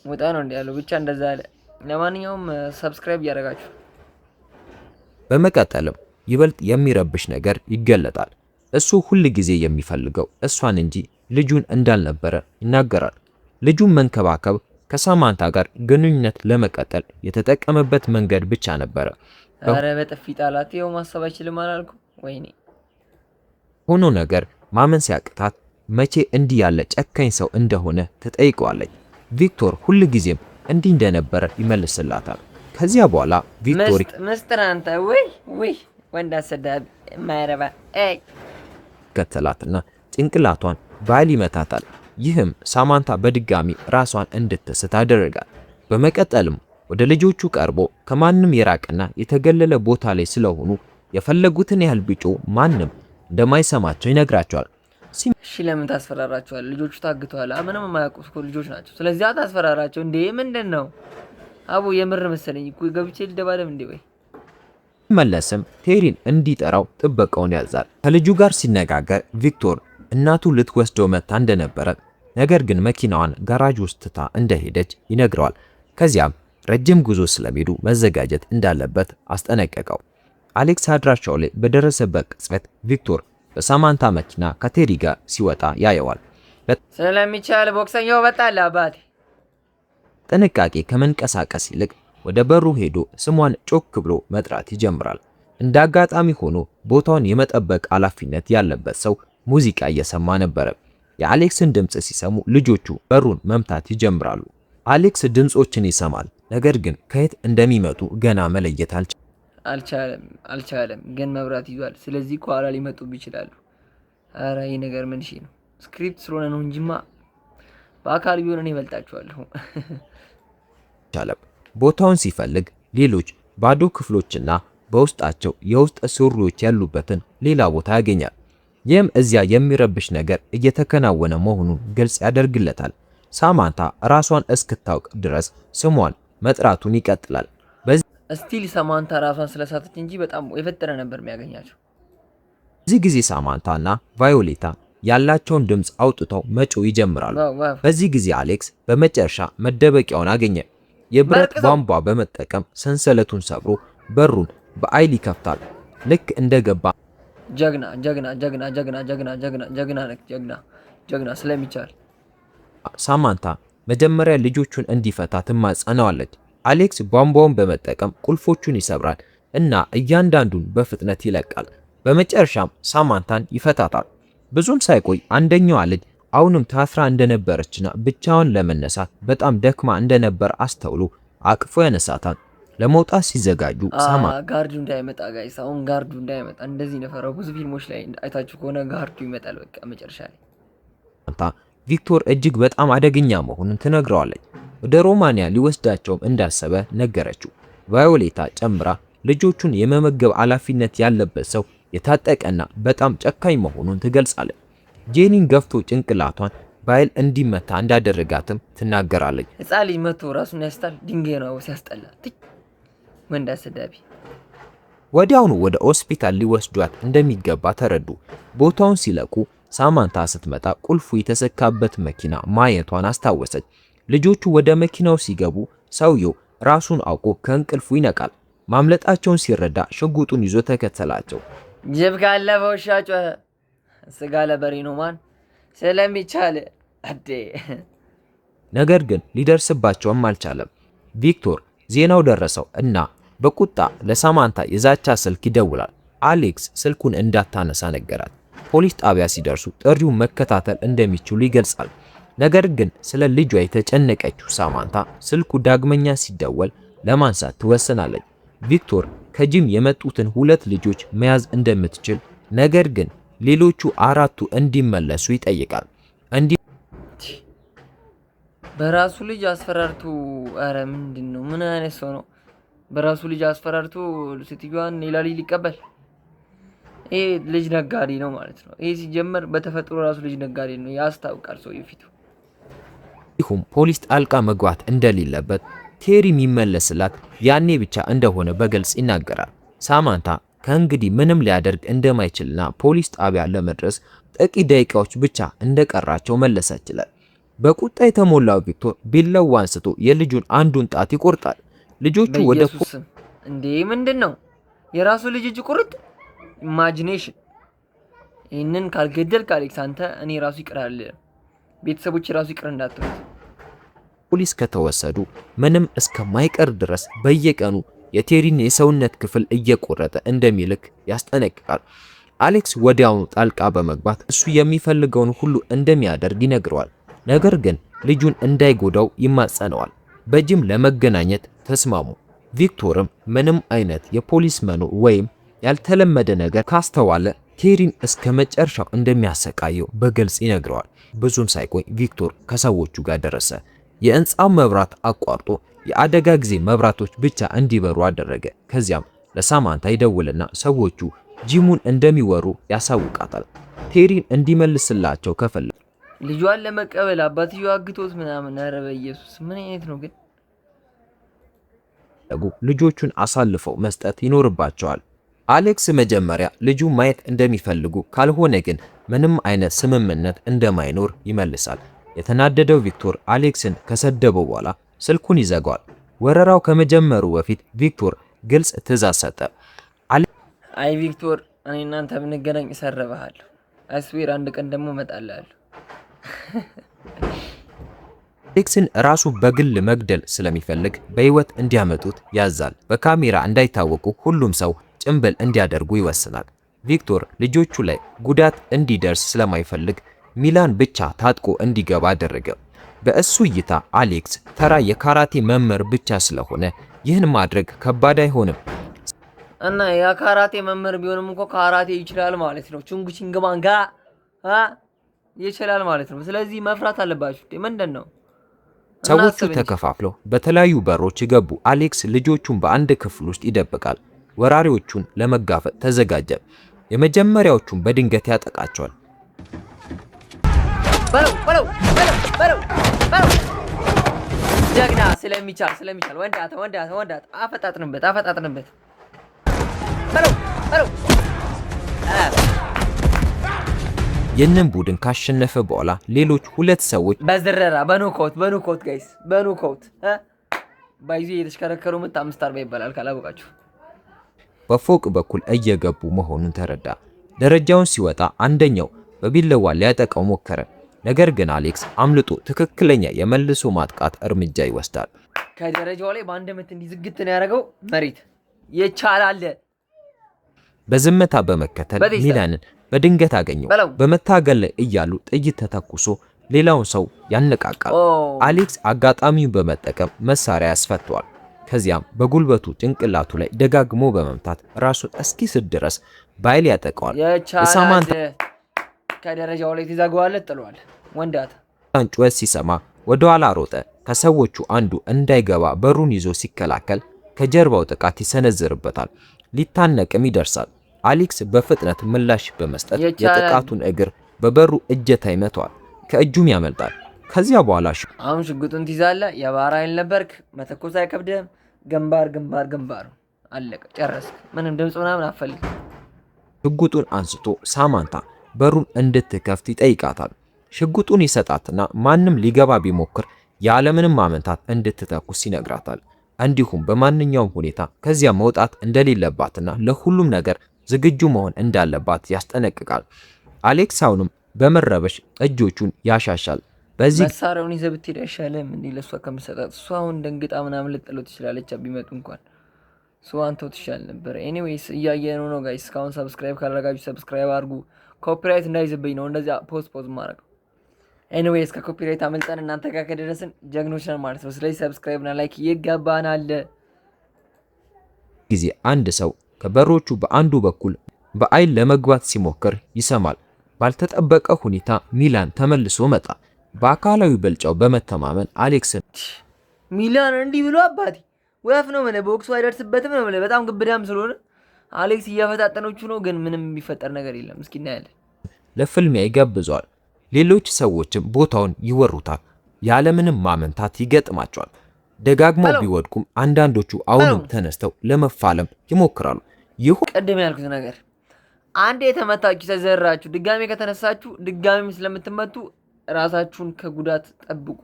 ሞጣ ነው እንዲ ያለው ብቻ እንደዛ አለ። ለማንኛውም ሰብስክራይብ እያደረጋችሁ በመቀጠልም ይበልጥ የሚረብሽ ነገር ይገለጣል። እሱ ሁል ጊዜ የሚፈልገው እሷን እንጂ ልጁን እንዳልነበረ ይናገራል። ልጁን መንከባከብ ከሳማንታ ጋር ግንኙነት ለመቀጠል የተጠቀመበት መንገድ ብቻ ነበረ። አረ በጥፊ ጣላት። ይኸው ማሰብ አይችልም አላልኩ? ወይኔ ሆኖ ነገር ማመን ሲያቅታት መቼ እንዲህ ያለ ጨካኝ ሰው እንደሆነ ትጠይቀዋለች። ቪክቶር ሁል ጊዜም እንዲህ እንደነበረ ይመልስላታል። ከዚያ በኋላ ቪክቶር ምስጥር አንተ ወይ ወንድ አሰዳቢ የማይረባ ከተላትና ጭንቅላቷን ባል ይመታታል። ይህም ሳማንታ በድጋሚ ራሷን እንድትስት አደረጋት። በመቀጠልም ወደ ልጆቹ ቀርቦ ከማንም የራቀና የተገለለ ቦታ ላይ ስለሆኑ የፈለጉትን ያህል ቢጮ ማንም እንደማይሰማቸው ይነግራቸዋል። እሺ ለምን ታስፈራራቸዋል? ልጆቹ ታግተዋል። ምንም የማያውቁት እኮ ልጆች ናቸው። ስለዚህ አታስፈራራቸው እንዴ! ምንድን ነው አቡ? የምር መሰለኝ እኮ ገብቼ ልደባደብ እንዴ? ወይ መለስም ቴሪን እንዲጠራው ጥበቃውን ያዛል። ከልጁ ጋር ሲነጋገር ቪክቶር እናቱ ልትወስደው መታ እንደነበረ ነገር ግን መኪናዋን ጋራጅ ውስጥ ትታ እንደሄደች ይነግረዋል። ከዚያም ረጅም ጉዞ ስለሚሄዱ መዘጋጀት እንዳለበት አስጠነቀቀው። አሌክስ አድራሻው ላይ በደረሰበት ቅጽበት ቪክቶር በሳማንታ መኪና ከቴሪ ጋር ሲወጣ ያየዋል። ስለሚቻል ቦክሰኛው በጣላ አባቴ ጥንቃቄ ከመንቀሳቀስ ይልቅ ወደ በሩ ሄዶ ስሟን ጮክ ብሎ መጥራት ይጀምራል። እንደ አጋጣሚ ሆኖ ቦታውን የመጠበቅ ኃላፊነት ያለበት ሰው ሙዚቃ እየሰማ ነበረ። የአሌክስን ድምጽ ሲሰሙ ልጆቹ በሩን መምታት ይጀምራሉ። አሌክስ ድምጾችን ይሰማል፣ ነገር ግን ከየት እንደሚመጡ ገና መለየት አልቻለም። ግን መብራት ይዟል። ስለዚህ ከኋላ ሊመጡብ ይችላሉ። አረ ይህ ነገር ምን ነው? ስክሪፕት ስለሆነ ነው እንጂማ በአካል ቢሆን እኔ እበልጣችኋለሁ። ቦታውን ሲፈልግ ሌሎች ባዶ ክፍሎችና በውስጣቸው የውስጥ ሱሪዎች ያሉበትን ሌላ ቦታ ያገኛል። ይህም እዚያ የሚረብሽ ነገር እየተከናወነ መሆኑን ግልጽ ያደርግለታል። ሳማንታ ራሷን እስክታውቅ ድረስ ስሟን መጥራቱን ይቀጥላል። ስቲል ሳማንታ ራሷን ስለሳተች እንጂ በጣም የፈጠረ ነበር የሚያገኛቸው። በዚህ ጊዜ ሳማንታና ቫዮሌታ ያላቸውን ድምፅ አውጥተው መጮህ ይጀምራሉ። በዚህ ጊዜ አሌክስ በመጨረሻ መደበቂያውን አገኘ። የብረት ቧንቧ በመጠቀም ሰንሰለቱን ሰብሮ በሩን በኃይል ይከፍታል። ልክ እንደገባ ጀግና ስለሚቻል ሳማንታ መጀመሪያ ልጆቹን እንዲፈታ ትማጸነዋለች። አሌክስ ቧንቧውን በመጠቀም ቁልፎቹን ይሰብራል እና እያንዳንዱን በፍጥነት ይለቃል። በመጨረሻም ሳማንታን ይፈታታል። ብዙም ሳይቆይ አንደኛዋ ልጅ አሁንም ታስራ እንደነበረችና ብቻዋን ለመነሳት በጣም ደክማ እንደነበር አስተውሎ አቅፎ ያነሳታል። ለመውጣት ሲዘጋጁ ጋርዱ እንዳይመጣ ጋይስ፣ አሁን ጋርዱ እንዳይመጣ እንደዚህ ነፈረው። ብዙ ፊልሞች ላይ አይታችሁ ከሆነ ጋርዱ ይመጣል በቃ መጨረሻ ላይ። ቪክቶር እጅግ በጣም አደገኛ መሆኑን ትነግረዋለች። ወደ ሮማንያ ሊወስዳቸውም እንዳሰበ ነገረችው። ቫዮሌታ ጨምራ ልጆቹን የመመገብ ኃላፊነት ያለበት ሰው የታጠቀና በጣም ጨካኝ መሆኑን ትገልጻለች። ጄኒን ገፍቶ ጭንቅላቷን በኃይል እንዲመታ እንዳደረጋትም ትናገራለች። ሕፃን ልጅ መቶ ራሱን ያስጣል። ድንጋይ ነው ሲያስጠላ። ወንድ አሰዳቢ። ወዲያውኑ ወደ ሆስፒታል ሊወስዷት እንደሚገባ ተረዱ። ቦታውን ሲለቁ ሳማንታ ስትመጣ ቁልፉ የተሰካበት መኪና ማየቷን አስታወሰች። ልጆቹ ወደ መኪናው ሲገቡ ሰውየው ራሱን አውቆ ከእንቅልፉ ይነቃል። ማምለጣቸውን ሲረዳ ሽጉጡን ይዞ ተከተላቸው። ጅብ ካለ በውሻ ጮኸ፣ ስጋ ለበሬ ነው ማን ስለሚቻል አዴ። ነገር ግን ሊደርስባቸውም አልቻለም። ቪክቶር ዜናው ደረሰው እና በቁጣ ለሳማንታ የዛቻ ስልክ ይደውላል። አሌክስ ስልኩን እንዳታነሳ ነገራት። ፖሊስ ጣቢያ ሲደርሱ ጥሪውን መከታተል እንደሚችሉ ይገልጻል። ነገር ግን ስለ ልጇ የተጨነቀችው ሳማንታ ስልኩ ዳግመኛ ሲደወል ለማንሳት ትወስናለች። ቪክቶር ከጂም የመጡትን 2 ልጆች መያዝ እንደምትችል ነገር ግን ሌሎቹ 4ቱ እንዲመለሱ ይጠይቃል። በራሱ ልጅ አስፈራርቶ አረ ምንድነው? ምን አይነት ሰው ነው? በራሱ ልጅ አስፈራርቶ ሴትዮዋን ሌላ ልጅ ሊቀበል ይሄ ልጅ ነጋዴ ነው ማለት ነው። ይሄ ሲጀመር በተፈጥሮ ራሱ ልጅ ነጋዴ ነው፣ ያስታውቃል ሰውዬው ፊቱ። ይሁን ፖሊስ ጣልቃ መግባት እንደሌለበት ቴሪ የሚመለስላት ያኔ ብቻ እንደሆነ በግልጽ ይናገራል። ሳማንታ ከእንግዲህ ምንም ሊያደርግ እንደማይችልና ፖሊስ ጣቢያ ለመድረስ ጥቂት ደቂቃዎች ብቻ እንደቀራቸው መለሰችለት። በቁጣ የተሞላው ቪክቶር ቢላዋ አንስቶ የልጁን አንዱን ጣት ይቆርጣል። ልጆቹ ወደ እንዴ ምንድን ነው የራሱ ልጅ እጅ ቁርጥ? ኢማጂኔሽን። ይህንን ካልገደልክ አሌክስ አንተ እኔ ራሱ ይቅራል፣ ቤተሰቦች ራሱ ይቅር እንዳትሉት። ፖሊስ ከተወሰዱ ምንም እስከማይቀር ድረስ በየቀኑ የቴሪን የሰውነት ክፍል እየቆረጠ እንደሚልክ ያስጠነቅቃል። አሌክስ ወዲያውኑ ጣልቃ በመግባት እሱ የሚፈልገውን ሁሉ እንደሚያደርግ ይነግረዋል። ነገር ግን ልጁን እንዳይጎዳው ይማጸነዋል። በጅም ለመገናኘት ተስማሙ። ቪክቶርም ምንም አይነት የፖሊስ መኖር ወይም ያልተለመደ ነገር ካስተዋለ ቴሪን እስከ መጨረሻው እንደሚያሰቃየው በግልጽ ይነግረዋል። ብዙም ሳይቆይ ቪክቶር ከሰዎቹ ጋር ደረሰ። የህንጻው መብራት አቋርጦ የአደጋ ጊዜ መብራቶች ብቻ እንዲበሩ አደረገ። ከዚያም ለሳማንታ ይደውልና ሰዎቹ ጂሙን እንደሚወሩ ያሳውቃታል። ቴሪን እንዲመልስላቸው ከፈለጉ ልጇን ለመቀበል አባትየው አግቶት ምናምን። ኧረ በኢየሱስ ምን አይነት ነው ግን? ልጆቹን አሳልፈው መስጠት ይኖርባቸዋል። አሌክስ መጀመሪያ ልጁ ማየት እንደሚፈልጉ ካልሆነ ግን ምንም አይነት ስምምነት እንደማይኖር ይመልሳል። የተናደደው ቪክቶር አሌክስን ከሰደበው በኋላ ስልኩን ይዘጋዋል። ወረራው ከመጀመሩ በፊት ቪክቶር ግልጽ ትዕዛዝ ሰጠ። አይ ቪክቶር፣ እኔ እናንተ ብንገናኝ እሰርብሃለሁ። አስዌር አንድ ቀን ደግሞ እመጣልሃለሁ። አሌክስን ራሱ በግል መግደል ስለሚፈልግ በህይወት እንዲያመጡት ያዛል። በካሜራ እንዳይታወቁ ሁሉም ሰው ጭንብል እንዲያደርጉ ይወስናል። ቪክቶር ልጆቹ ላይ ጉዳት እንዲደርስ ስለማይፈልግ ሚላን ብቻ ታጥቆ እንዲገባ አደረገ። በእሱ እይታ አሌክስ ተራ የካራቴ መምህር ብቻ ስለሆነ ይህን ማድረግ ከባድ አይሆንም እና የካራቴ መምህር ቢሆንም እንኳን ካራቴ ይችላል ማለት ነው። ቹንጉ ቺንግማንጋ ይችላል ማለት ነው። ስለዚህ መፍራት አለባችሁ። ምንድን ነው? ሰዎቹ ተከፋፍለው በተለያዩ በሮች ገቡ። አሌክስ ልጆቹን በአንድ ክፍል ውስጥ ይደብቃል። ወራሪዎቹን ለመጋፈጥ ተዘጋጀ። የመጀመሪያዎቹን በድንገት ያጠቃቸዋል። በለው ጀግና ስለሚቻል ወንዳታ አፈጣጥንበት በለው የነን ቡድን ካሸነፈ በኋላ ሌሎች ሁለት ሰዎች በዝረራ በኖካውት ጋይስ በኖካውት ባይዚ የተሽከረከሩ ምት 540 ይባላል ካላወቃችሁ። በፎቅ በኩል እየገቡ መሆኑን ተረዳ። ደረጃውን ሲወጣ አንደኛው በቢላዋ ሊያጠቃው ሞከረ። ነገር ግን አሌክስ አምልጦ ትክክለኛ የመልሶ ማጥቃት እርምጃ ይወስዳል። ከደረጃው ላይ በአንድ ምት እንዲዝግት ነው ያደረገው። መሬት ይቻላል። በዝምታ በመከተል ሚላንን በድንገት አገኘው። በመታገል ላይ እያሉ ጥይት ተተኩሶ ሌላውን ሰው ያነቃቃል። አሌክስ አጋጣሚውን በመጠቀም መሳሪያ ያስፈተዋል። ከዚያም በጉልበቱ ጭንቅላቱ ላይ ደጋግሞ በመምታት ራሱን እስኪስት ድረስ ባይል ያጠቀዋል። የሳማንታ ከደረጃው ላይ ተዛጓለ ጥሏል። ወንዳታ ጩኸት ሲሰማ ወደ ኋላ ሮጠ። ከሰዎቹ አንዱ እንዳይገባ በሩን ይዞ ሲከላከል ከጀርባው ጥቃት ይሰነዝርበታል። ሊታነቅም ይደርሳል። አሌክስ በፍጥነት ምላሽ በመስጠት የጥቃቱን እግር በበሩ እጀታ ይመታዋል። ከእጁም ያመልጣል። ከዚያ በኋላ አሁን ሽጉጡን ትይዛለህ። የባህር ኃይል ነበርክ፣ መተኮስ አይከብድህም። ግንባር አለቀ፣ ጨረስክ። ምንም ድምፅ ምናምን አትፈልግም። ሽጉጡን አንስቶ ሳማንታ በሩን እንድትከፍት ይጠይቃታል። ሽጉጡን ይሰጣትና ማንም ሊገባ ቢሞክር ያለምንም ማመንታት እንድትተኩስ ይነግራታል። እንዲሁም በማንኛውም ሁኔታ ከዚያ መውጣት እንደሌለባትና ለሁሉም ነገር ዝግጁ መሆን እንዳለባት ያስጠነቅቃል። አሌክስ አሁንም በመረበሽ እጆቹን ያሻሻል። በዚህ መሳሪያውን ይዘህ ብትሄድ አይሻልም? እንዴ ለሷ ከምሰጣት እሷ አሁን ደንግጣ ምናምን ልጥለው ትችላለች። ቢመጡ እንኳን አንተው ትሻል ነበር። ኤኒዌይስ እያየነው ነው ጋይስ። እስካሁን ሰብስክራይብ ካላደረጋችሁ ሰብስክራይብ አድርጉ። ኮፒራይት እንዳይዝብኝ ነው እንደዚያ ፖዝ ማድረግ። ኤኒዌይስ ከኮፒራይት አመልጠን እናንተ ጋር ከደረስን ጀግኖች ነን ማለት ነው። ስለዚህ ሰብስክራይብ እና ላይክ ይገባናል። ጊዜ አንድ ሰው ከበሮቹ በአንዱ በኩል በአይን ለመግባት ሲሞክር ይሰማል። ባልተጠበቀ ሁኔታ ሚላን ተመልሶ መጣ። በአካላዊ ብልጫው በመተማመን አሌክስን ሚላን እንዲህ ብሎ አባቴ ወፍ ነው ማለት ቦክሱ አይደርስበትም ነው ማለት በጣም ግብዳም ስለሆነ አሌክስ እያፈጣጠነችው ነው፣ ግን ምንም የሚፈጠር ነገር የለም። እስኪ እናያለን። ለፍልሚያ ይጋብዘዋል። ሌሎች ሰዎችም ቦታውን ይወሩታል። ያለምንም ማመንታት ይገጥማቸዋል። ደጋግመው ቢወድቁም አንዳንዶቹ አሁንም ተነስተው ለመፋለም ይሞክራሉ። ቀደም ያልኩት ነገር አንዴ የተመታችሁ ተዘራችሁ ድጋሜ ከተነሳችሁ ድጋሜም ስለምትመቱ ራሳችሁን ከጉዳት ጠብቁ።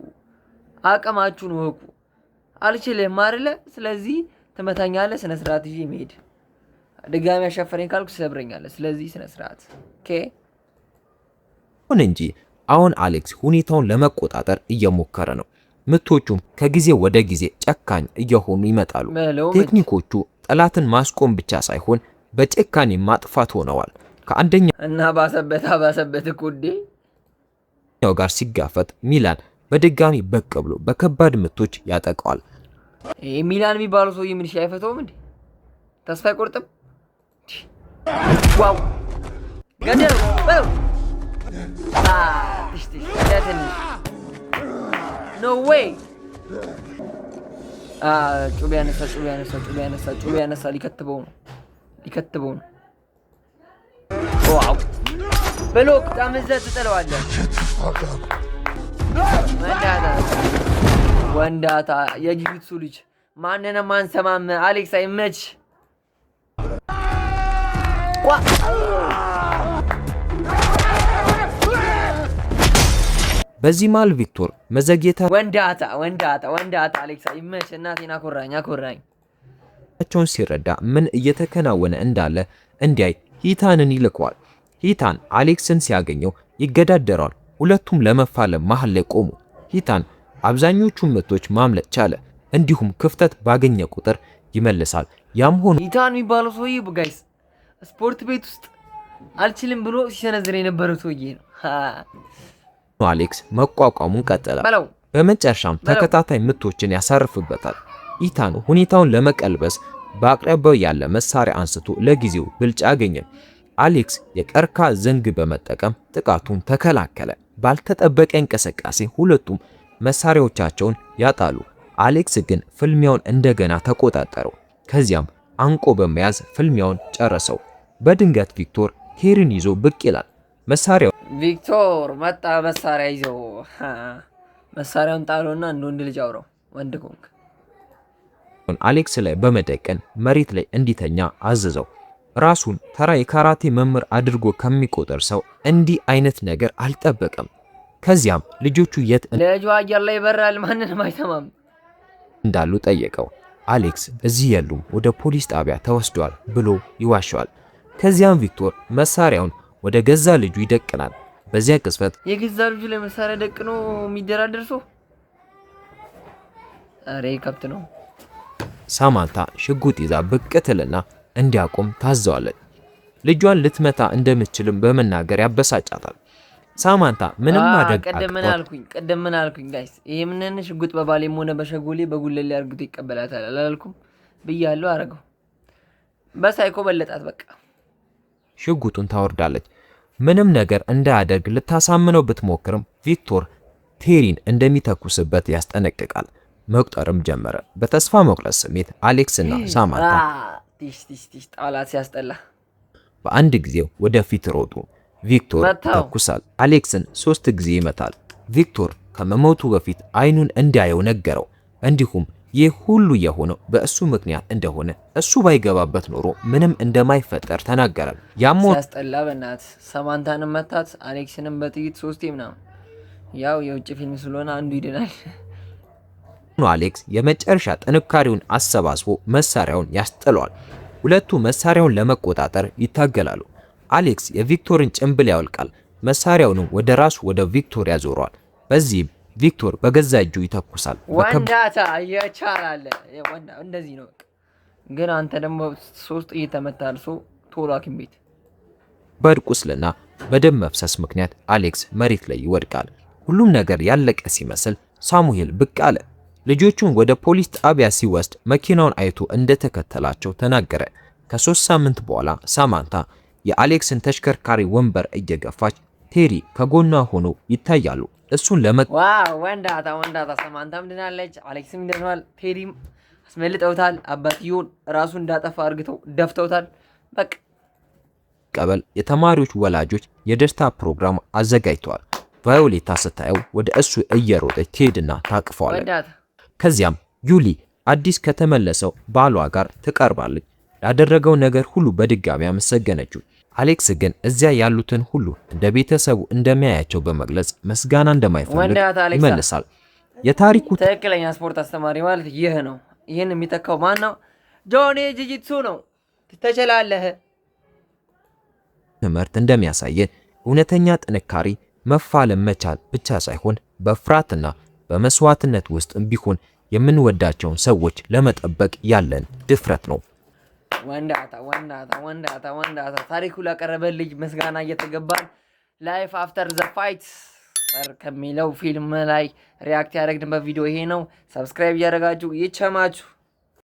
አቅማችሁን ወቁ። አልችልም አይደለ? ስለዚህ ትመታኛለህ፣ ስነ ስርዓት ይዤ መሄድ። ድጋሜ አሻፈረኝ ካልኩ ትሰብረኛለህ። ስለዚህ ስነ ስርዓት ኦኬ። ሆነ እንጂ አሁን አሌክስ ሁኔታውን ለመቆጣጠር እየሞከረ ነው። ምቶቹም ከጊዜ ወደ ጊዜ ጨካኝ እየሆኑ ይመጣሉ። ቴክኒኮቹ ጠላትን ማስቆም ብቻ ሳይሆን በጭካኔ ማጥፋት ሆነዋል። ከአንደኛ እና ባሰበት ኩዴ ጋር ሲጋፈጥ ሚላን በድጋሚ በቅ ብሎ በከባድ ምቶች ያጠቃዋል። ሚላን የሚባለው ሰውዬ ምን አይፈተውም እንዴ? ተስፋ አይቆርጥም? ዋው ገደል በለው። ኖ ዌይ ጩቤ ያነሳ ሊከትበው ነው። ዋው ብሎክ ጣምዘህ ትጥለዋለህ። ወንዳታ የጂጂትሱ ልጅ ማንንም አንሰማም። አሌክስ አይመች። በዚህ መሃል ቪክቶር መዘግየታ ወንዳታ አሌክስ አይመች። እናቴን አኮራኝ ቸውን ሲረዳ ምን እየተከናወነ እንዳለ እንዲያይ ሂታንን ይልከዋል። ሂታን አሌክስን ሲያገኘው ይገዳደራል። ሁለቱም ለመፋለም መሃል ላይ ቆሙ። ሂታን አብዛኞቹን ምቶች ማምለጥ ቻለ። እንዲሁም ክፍተት ባገኘ ቁጥር ይመልሳል። ያም ሆኖ ሂታን የሚባለው ሰውዬ ጋይስ ስፖርት ቤት ውስጥ አልችልም ብሎ ሲሰነዝር የነበረው ሰውዬ ነው። አሌክስ መቋቋሙን ቀጠለ። በመጨረሻም ተከታታይ ምቶችን ያሳርፍበታል። ሂታን ሁኔታውን ለመቀልበስ በአቅራቢያው ያለ መሳሪያ አንስቶ ለጊዜው ብልጫ አገኘ። አሌክስ የቀርካ ዘንግ በመጠቀም ጥቃቱን ተከላከለ። ባልተጠበቀ እንቅስቃሴ ሁለቱም መሳሪያዎቻቸውን ያጣሉ። አሌክስ ግን ፍልሚያውን እንደገና ተቆጣጠረው። ከዚያም አንቆ በመያዝ ፍልሚያውን ጨረሰው። በድንገት ቪክቶር ቴሪን ይዞ ብቅ ይላል። ቪክቶር መጣ። መሳሪያ ይዘው መሳሪያውን ጣሎና እንደ ወንድ ልጅ አውራው። ወንድ ኮንክ አሌክስ ላይ በመደቀን መሬት ላይ እንዲተኛ አዘዘው። ራሱን ተራ የካራቴ መምህር አድርጎ ከሚቆጠር ሰው እንዲህ አይነት ነገር አልጠበቀም። ከዚያም ልጆቹ የት ልጁ አየር ላይ ይበራል፣ ማንንም አይሰማም እንዳሉ ጠየቀው። አሌክስ እዚህ የሉም፣ ወደ ፖሊስ ጣቢያ ተወስዷል ብሎ ይዋሸዋል። ከዚያም ቪክቶር መሳሪያውን ወደ ገዛ ልጁ ይደቅናል። በዚያ ቅጽበት የገዛ ልጁ ላይ መሳሪያ ደቅኖ የሚደራደር ሰው አሬ ከብት ነው። ሳማንታ ሽጉጥ ይዛ ብቅ ትልና እንዲያቆም ታዘዋለች። ልጇን ልትመታ እንደምትችልም በመናገር ያበሳጫታል። ሳማንታ ምንም ማድረግ ቀደም ምን አልኩኝ ጋይስ? ይሄ ምን ሽጉጥ በባሌም ሆነ በሸጎሌ በጉለሌ አርግቶ ይቀበላታል አላልኩም ብያለሁ። አረገው በሳይኮ በለጣት። በቃ ሽጉጡን ታወርዳለች። ምንም ነገር እንዳያደርግ ልታሳምነው ብትሞክርም ቪክቶር ቴሪን እንደሚተኩስበት ያስጠነቅቃል። መቁጠርም ጀመረ። በተስፋ መቁረጥ ስሜት አሌክስና ሳማንታ ጣላት ሲያስጠላ በአንድ ጊዜ ወደፊት ሮጡ። ቪክቶር ተኩሳል። አሌክስን 3 ጊዜ ይመታል። ቪክቶር ከመሞቱ በፊት አይኑን እንዲያየው ነገረው። እንዲሁም ይህ ሁሉ የሆነው በእሱ ምክንያት እንደሆነ እሱ ባይገባበት ኖሮ ምንም እንደማይፈጠር ተናገረ። ያሞ ሲያስጠላ በእናት ሳማንታንም መታት፣ አሌክስንም በጥይት 3 ምናምን። ያው የውጭ ፊልም ስለሆነ አንዱ ይድናል። አሌክስ የመጨረሻ ጥንካሬውን አሰባስቦ መሳሪያውን ያስጥለዋል። ሁለቱ መሳሪያውን ለመቆጣጠር ይታገላሉ። አሌክስ የቪክቶርን ጭንብል ያወልቃል። መሳሪያውንም ወደ ራሱ ወደ ቪክቶር ያዞረዋል። በዚህም ቪክቶር በገዛ እጁ ይተኩሳል። ወንዳታ የቻላለ እንደዚህ ነው። ግን አንተ ደግሞ 3 እየተመታል። ቶሎ ሐኪም ቤት። በቁስልና በደም መፍሰስ ምክንያት አሌክስ መሬት ላይ ይወድቃል። ሁሉም ነገር ያለቀ ሲመስል ሳሙኤል ብቅ አለ። ልጆቹን ወደ ፖሊስ ጣቢያ ሲወስድ መኪናውን አይቶ እንደተከተላቸው ተናገረ። ከ3 ሳምንት በኋላ ሳማንታ የአሌክስን ተሽከርካሪ ወንበር እየገፋች ቴሪ ከጎኗ ሆኖ ይታያሉ። እሱን ዋው ወንዳታ ሳማንታም ድናለች፣ አሌክስም ድኗል። ቴሪም አስመልጠውታል። አባትየውን ራሱ እንዳጠፋ አርግተው ደፍተውታል። በቃ ቀበል የተማሪዎች ወላጆች የደስታ ፕሮግራም አዘጋጅተዋል። ቫዮሌታ ስታየው ወደ እሱ እየሮጠች ትሄድና ታቅፈዋለች። ከዚያም ዩሊ አዲስ ከተመለሰው ባሏ ጋር ትቀርባለች። ላደረገው ነገር ሁሉ በድጋሚ አመሰገነችው። አሌክስ ግን እዚያ ያሉትን ሁሉ እንደ ቤተሰቡ እንደሚያያቸው በመግለጽ ምስጋና እንደማይፈልግ ይመልሳል። የታሪኩ ትክክለኛ ስፖርት አስተማሪ ማለት ይህ ነው። ይህን የሚተካው ማን ነው? ጆኒ ጂጂትሱ ነው። ትችላለህ። ትምህርት እንደሚያሳየን እውነተኛ ጥንካሬ መፋለም መቻል ብቻ ሳይሆን በፍርሃትና በመስዋዕትነት ውስጥ ቢሆን የምንወዳቸውን ሰዎች ለመጠበቅ ያለን ድፍረት ነው። ወንዳታ ታሪኩ ላቀረበ ልጅ ምስጋና እየተገባን ላይፍ አፍተር ዘ ፋይት ከሚለው ፊልም ላይ ሪያክት ያደረግንበት ቪዲዮ ይሄ ነው። ሰብስክራይብ እያደረጋችሁ ይቸማችሁ።